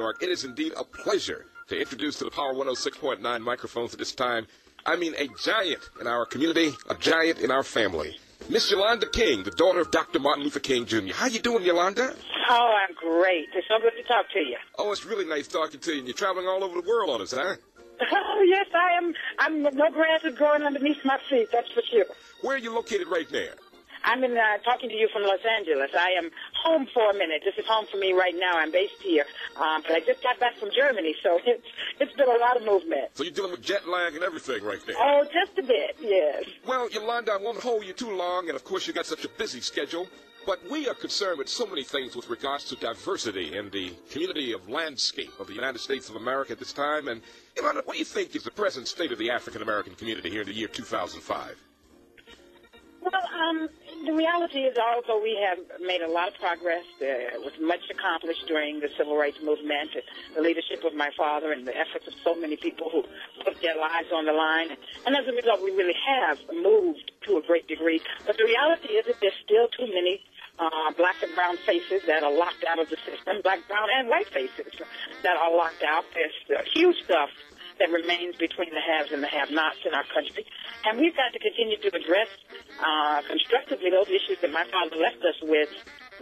York. It is indeed a pleasure to introduce to the Power 106.9 microphones at this time, I mean a giant in our community, a giant in our family. Miss Yolanda King, the daughter of Dr. Martin Luther King, Jr. How you doing, Yolanda? Oh, I'm great. It's so good to talk to you. Oh, it's really nice talking to you. And you're traveling all over the world on us, huh? Oh, yes, I am. No grass is growing underneath my feet, that's for sure. Where are you located right now? I'm talking to you from Los Angeles. I am home for a minute. This is home for me right now. I'm based here. But I just got back from Germany, so it's been a lot of movement. So you're dealing with jet lag and everything right there? Oh, just a bit, yes. Well, Yolanda, I won't hold you too long, and of course you got such a busy schedule. But we are concerned with so many things with regards to diversity in the community of landscape of the United States of America at this time. And, Yolanda, what do you think is the present state of the African-American community here in the year 2005? Well, the reality is also we have made a lot of progress. There was much accomplished during the Civil Rights Movement, the leadership of my father and the efforts of so many people who put their lives on the line. And as a result, we really have moved to a great degree. But the reality is that there's still too many black and brown faces that are locked out of the system, black, brown, and white faces that are locked out. There's huge stuff that remains between the haves and the have-nots in our country. And we've got to continue to address constructively those issues that my father left us with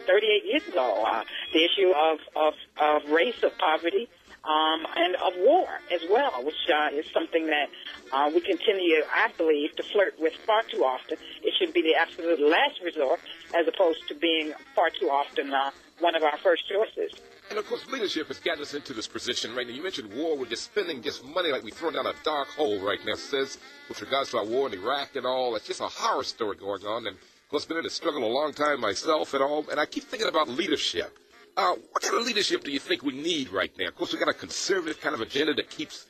38 years ago. The issue of race, of poverty, and of war as well, which is something that we continue, I believe, to flirt with far too often. It should be the absolute last resort as opposed to being far too often one of our first choices. And, of course, leadership has gotten us into this position right now. You mentioned war. We're just spending just money like we're throwing down a dark hole right now, says, with regards to our war in Iraq and all. It's just a horror story going on. And, of course, been in the struggle a long time myself and all. And I keep thinking about leadership. What kind of leadership do you think we need right now? Of course, we've got a conservative kind of agenda that keeps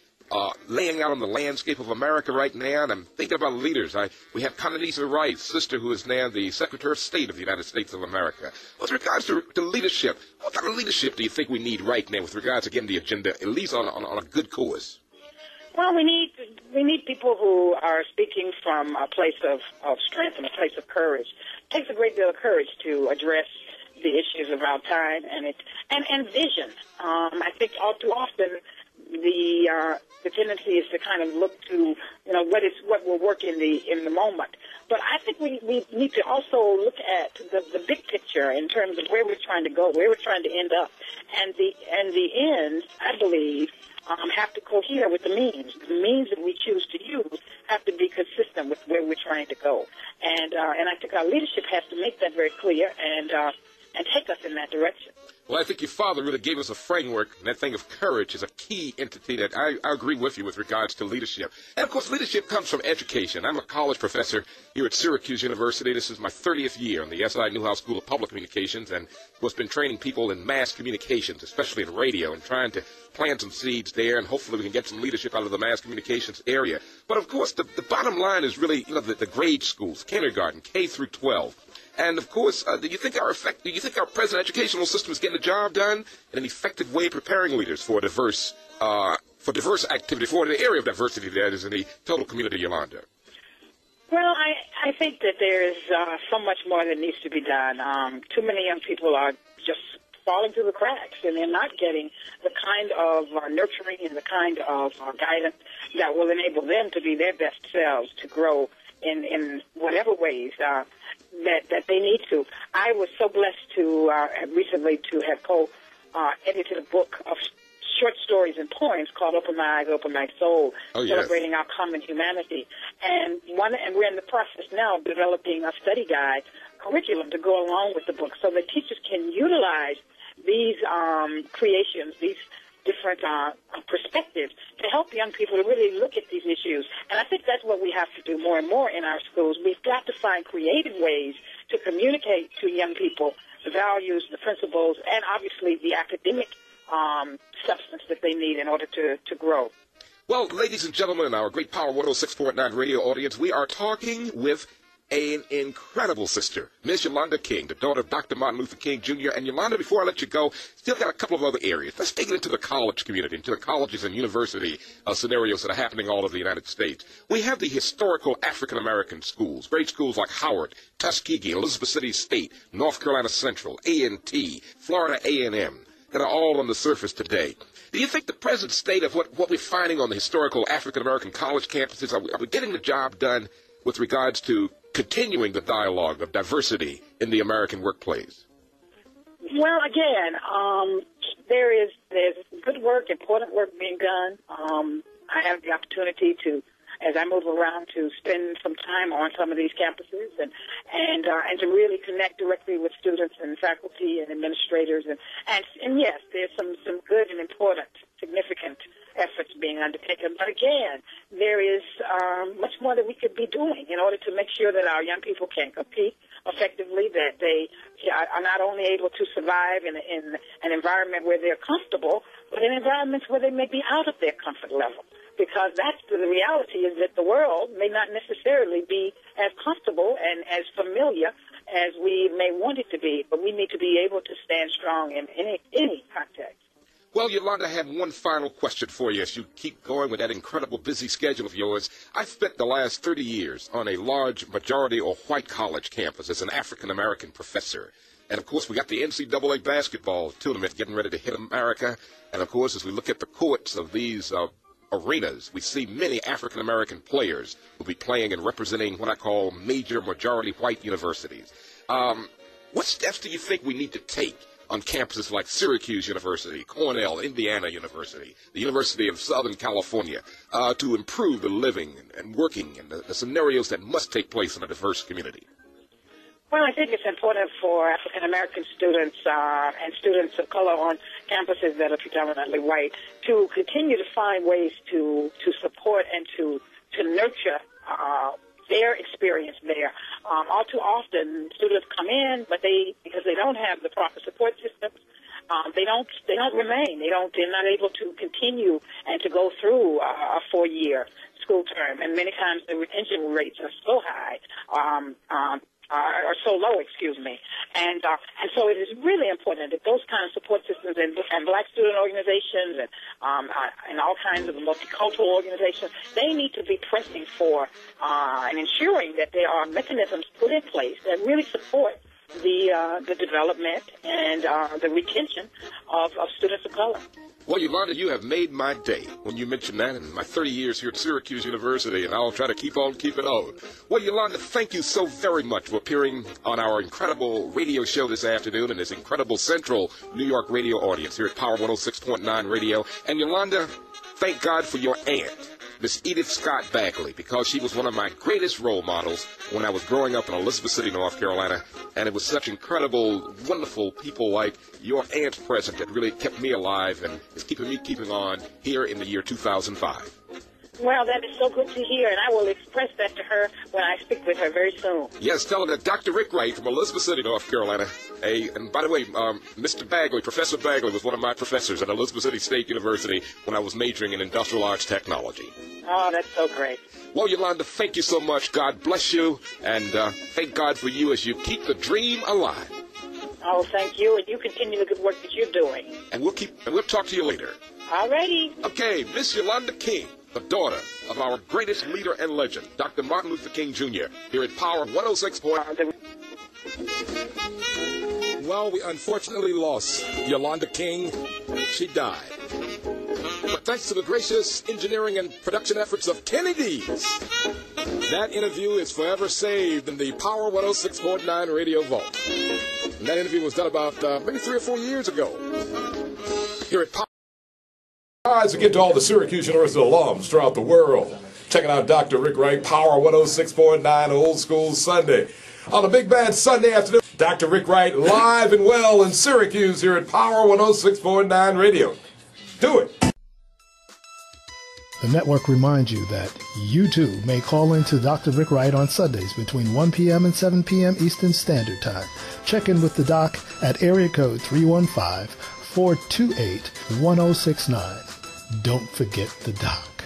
laying out on the landscape of America right now, and I'm thinking about leaders. We have Condoleezza Rice, sister who is now the Secretary of State of the United States of America. With regards to leadership, what kind of leadership do you think we need right now with regards to getting the agenda at least on a good course? Well, we need people who are speaking from a place of strength and a place of courage. It takes a great deal of courage to address the issues of our time and vision. I think all too often the tendency is to kind of look to what will work in the moment. But I think we need to also look at the big picture in terms of where we're trying to go, where we're trying to end up, and the ends, I believe, have to cohere with the means. The means that we choose to use have to be consistent with where we're trying to go, and I think our leadership has to make that very clear and take us in that direction. Well, I think your father really gave us a framework, and that thing of courage is a key entity that I agree with you with regards to leadership. And, of course, leadership comes from education. I'm a college professor here at Syracuse University. This is my 30th year in the S.I. Newhouse School of Public Communications, and was been training people in mass communications, especially in radio, and trying to plant some seeds there, and hopefully we can get some leadership out of the mass communications area. But, of course, the bottom line is really, the grade schools, kindergarten, K through 12. And, of course, do you think our present educational system is getting the job done in an effective way, preparing leaders for diverse activity, for the area of diversity that is in the total community, Yolanda? Well, I think that there is so much more that needs to be done. Too many young people are just falling through the cracks, and they're not getting the kind of nurturing and the kind of guidance that will enable them to be their best selves, to grow in whatever ways that they need to. I was so blessed to recently to have edited a book of short stories and poems called "Open My Eyes, Open My Soul," celebrating our common humanity. And we're in the process now of developing a study guide curriculum to go along with the book, so that teachers can utilize these creations, these different perspectives to help young people to really look at these issues. And I think that's what we have to do more and more in our schools. We've got to find creative ways to communicate to young people the values, the principles, and obviously the academic substance that they need in order to grow. Well, ladies and gentlemen, our great Power 106.9 radio audience, we are talking with an incredible sister, Miss Yolanda King, the daughter of Dr. Martin Luther King, Jr. And Yolanda, before I let you go, still got a couple of other areas. Let's take it into the college community, into the colleges and university scenarios that are happening all over the United States. We have the historical African-American schools, great schools like Howard, Tuskegee, Elizabeth City State, North Carolina Central, A&T, Florida A&M. that are all on the surface today. Do you think the present state of what we're finding on the historical African-American college campuses, are we getting the job done with regards to continuing the dialogue of diversity in the American workplace? Well, again, there's good work, important work being done. I have the opportunity to, as I move around, to spend some time on some of these campuses and to really connect directly with students and faculty and administrators. And yes, there's some good and important, significant efforts being undertaken. But again, there is much more that we could be doing in order to make sure that our young people can compete effectively, that they are not only able to survive in an environment where they're comfortable, but in environments where they may be out of their comfort level. Because that's the reality, is that the world may not necessarily be as comfortable and as familiar as we may want it to be, but we need to be able to stand strong in any context. Well, Yolanda, I have one final question for you as you keep going with that incredible busy schedule of yours. I've spent the last 30 years on a large majority or white college campus as an African-American professor. And, of course, we got the NCAA basketball tournament getting ready to hit America. And, of course, as we look at the courts of these arenas, we see many African-American players who will be playing and representing what I call major majority white universities. What steps do you think we need to take on campuses like Syracuse University, Cornell, Indiana University, the University of Southern California, to improve the living and working and the scenarios that must take place in a diverse community? Well, I think it's important for African-American students and students of color on campuses that are predominantly white to continue to find ways to support and to nurture their experience there. All too often, students come in, but because they don't have the proper support systems, they don't remain. They're not able to continue and to go through a 4-year school term. And many times the retention rates are so high, are so low, and so it is really important that those kind of support systems and black student organizations and all kinds of multicultural organizations, they need to be pressing for and ensuring that there are mechanisms put in place that really support the development and the retention of students of color. Well, Yolanda, you have made my day when you mentioned that in my 30 years here at Syracuse University, and I'll try to keep on keeping on. Well, Yolanda, thank you so very much for appearing on our incredible radio show this afternoon and this incredible central New York radio audience here at Power 106.9 Radio. And Yolanda, thank God for your aunt, Miss Edith Scott Bagley, because she was one of my greatest role models when I was growing up in Elizabeth City, North Carolina, and it was such incredible, wonderful people like your aunt present that really kept me alive and is keeping me keeping on here in the year 2005. Well, that is so good to hear, and I will express that to her when I speak with her very soon. Yes, tell her that Dr. Rick Wright from Elizabeth City, North Carolina, and by the way, Mr. Bagley, Professor Bagley, was one of my professors at Elizabeth City State University when I was majoring in industrial arts technology. Oh, that's so great. Well, Yolanda, thank you so much. God bless you, and thank God for you as you keep the dream alive. Oh, thank you, and you continue the good work that you're doing. And we'll talk to you later. All righty. Okay, Miss Yolanda King, the daughter of our greatest leader and legend, Dr. Martin Luther King, Jr., here at Power 106. Well, we unfortunately lost Yolanda King. She died. But thanks to the gracious engineering and production efforts of Kenny Dees, that interview is forever saved in the Power 106.9 Radio Vault. And that interview was done about maybe 3 or 4 years ago here at Power. As we get to all the Syracuse University alums throughout the world, checking out Dr. Rick Wright, Power 106.9 Old School Sunday. On a big bad Sunday afternoon, Dr. Rick Wright live and well in Syracuse here at Power 106.9 Radio. Do it. The network reminds you that you too may call in to Dr. Rick Wright on Sundays between 1 p.m. and 7 p.m. Eastern Standard Time. Check in with the doc at area code 315-428-1069. Don't forget the doc.